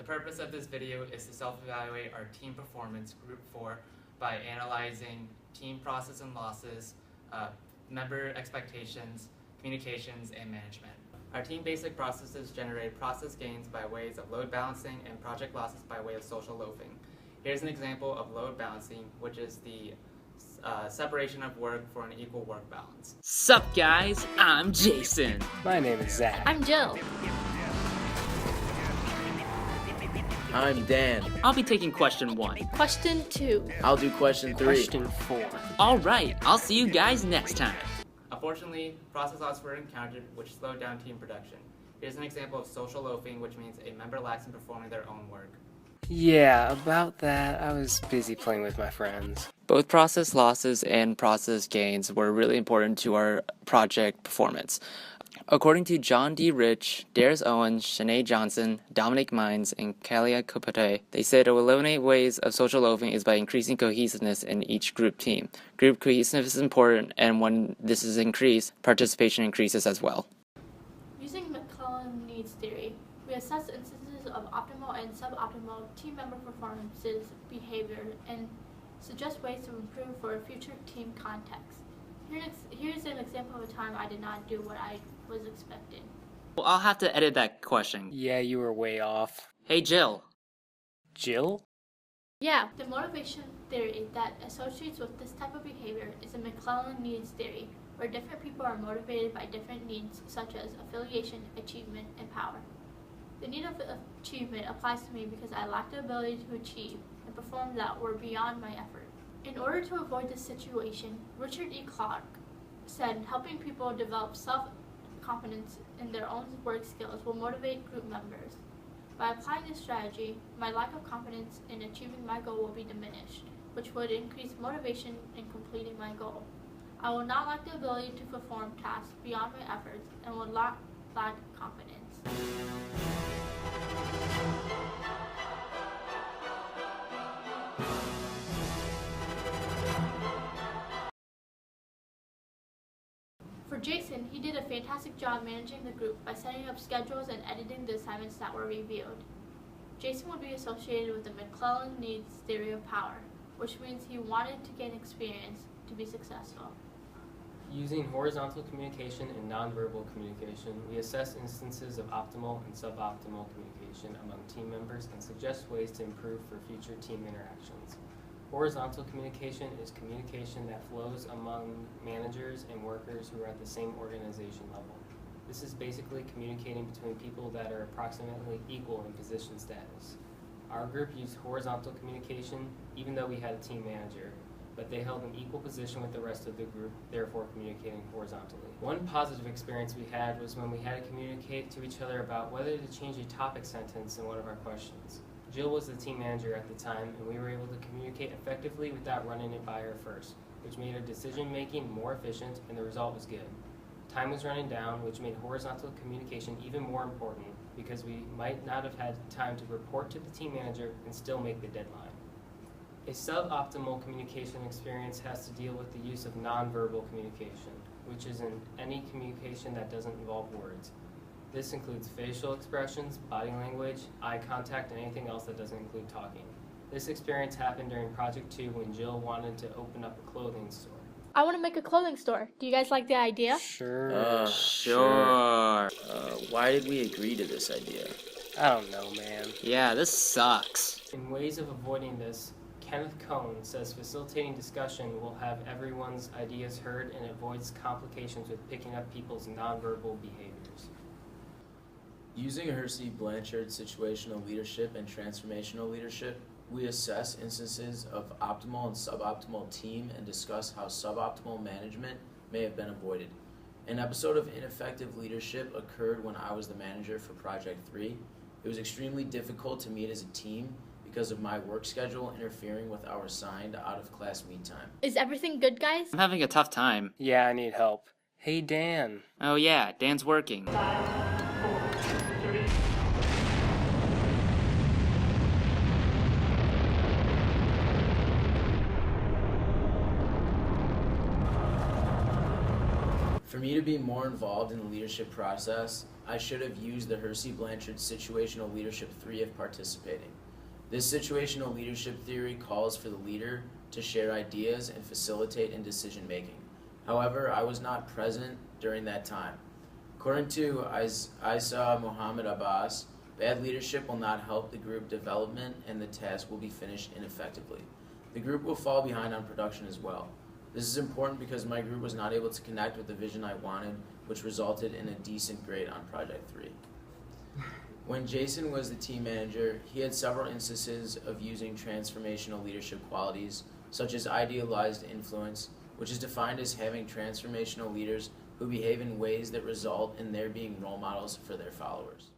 The purpose of this video is to self-evaluate our team performance, Group 4, by analyzing team process and losses, member expectations, communications, and management. Our team basic processes generate process gains by ways of load balancing and project losses by way of social loafing. Here's an example of load balancing, which is the separation of work for an equal work balance. Sup guys, I'm Jason. My name is Zach. I'm Jill. I'm Dan. I'll be taking question 1. Question 2. I'll do question 3. Question 4. Alright, I'll see you guys next time. Unfortunately, process losses were encountered which slowed down team production. Here's an example of social loafing, which means a member lacks in performing their own work. Yeah, about that, I was busy playing with my friends. Both process losses and process gains were really important to our project performance. According to John D. Rich, Darius Owens, Shanae Johnson, Dominic Mines, and Kalia Kopote, they said to eliminate ways of social loafing is by increasing cohesiveness in each group team. Group cohesiveness is important, and when this is increased, participation increases as well. Using McClellan needs theory, we assess instances of optimal and suboptimal team member performances, behavior, and suggest ways to improve for a future team context. Here's an example of a time I did not do what I was expecting. Well, I'll have to edit that question. Yeah, you were way off. Hey Jill. Jill? Yeah, the motivation theory that associates with this type of behavior is the McClellan needs theory, where different people are motivated by different needs such as affiliation, achievement, and power. The need of achievement applies to me because I lack the ability to achieve and perform that were beyond my effort. In order to avoid this situation, Richard E. Clark said helping people develop self-confidence in their own work skills will motivate group members. By applying this strategy, my lack of confidence in achieving my goal will be diminished, which would increase motivation in completing my goal. I will not lack the ability to perform tasks beyond my efforts and will not lack confidence. For Jason, he did a fantastic job managing the group by setting up schedules and editing the assignments that were reviewed. Jason would be associated with the McClellan needs theory of power, which means he wanted to gain experience to be successful. Using horizontal communication and nonverbal communication, we assess instances of optimal and suboptimal communication among team members and suggest ways to improve for future team interactions. Horizontal communication is communication that flows among managers and workers who are at the same organization level. This is basically communicating between people that are approximately equal in position status. Our group used horizontal communication even though we had a team manager, but they held an equal position with the rest of the group, therefore communicating horizontally. One positive experience we had was when we had to communicate to each other about whether to change a topic sentence in one of our questions. Jill was the team manager at the time, and we were able to communicate effectively without running it by her first, which made our decision-making more efficient, and the result was good. Time was running down, which made horizontal communication even more important because we might not have had time to report to the team manager and still make the deadline. A suboptimal communication experience has to deal with the use of nonverbal communication, which is in any communication that doesn't involve words. This includes facial expressions, body language, eye contact, and anything else that doesn't include talking. This experience happened during Project 2 when Jill wanted to open up a clothing store. I want to make a clothing store. Do you guys like the idea? Sure. Sure. Why did we agree to this idea? I don't know, man. Yeah, this sucks. In ways of avoiding this, Kenneth Cohn says facilitating discussion will have everyone's ideas heard and avoids complications with picking up people's nonverbal behaviors. Using Hersey Blanchard's situational leadership and transformational leadership, we assess instances of optimal and suboptimal team and discuss how suboptimal management may have been avoided. An episode of ineffective leadership occurred when I was the manager for Project 3. It was extremely difficult to meet as a team because of my work schedule interfering with our assigned out-of-class meet time. Is everything good, guys? I'm having a tough time. Yeah, I need help. Hey, Dan. Oh yeah, Dan's working. For me to be more involved in the leadership process, I should have used the Hersey Blanchard Situational Leadership 3 if participating. This situational leadership theory calls for the leader to share ideas and facilitate in decision making. However, I was not present during that time. According to Isa Muhammad Abbas, bad leadership will not help the group development and the task will be finished ineffectively. The group will fall behind on production as well. This is important because my group was not able to connect with the vision I wanted, which resulted in a decent grade on Project 3. When Jason was the team manager, he had several instances of using transformational leadership qualities, such as idealized influence, which is defined as having transformational leaders who behave in ways that result in their being role models for their followers.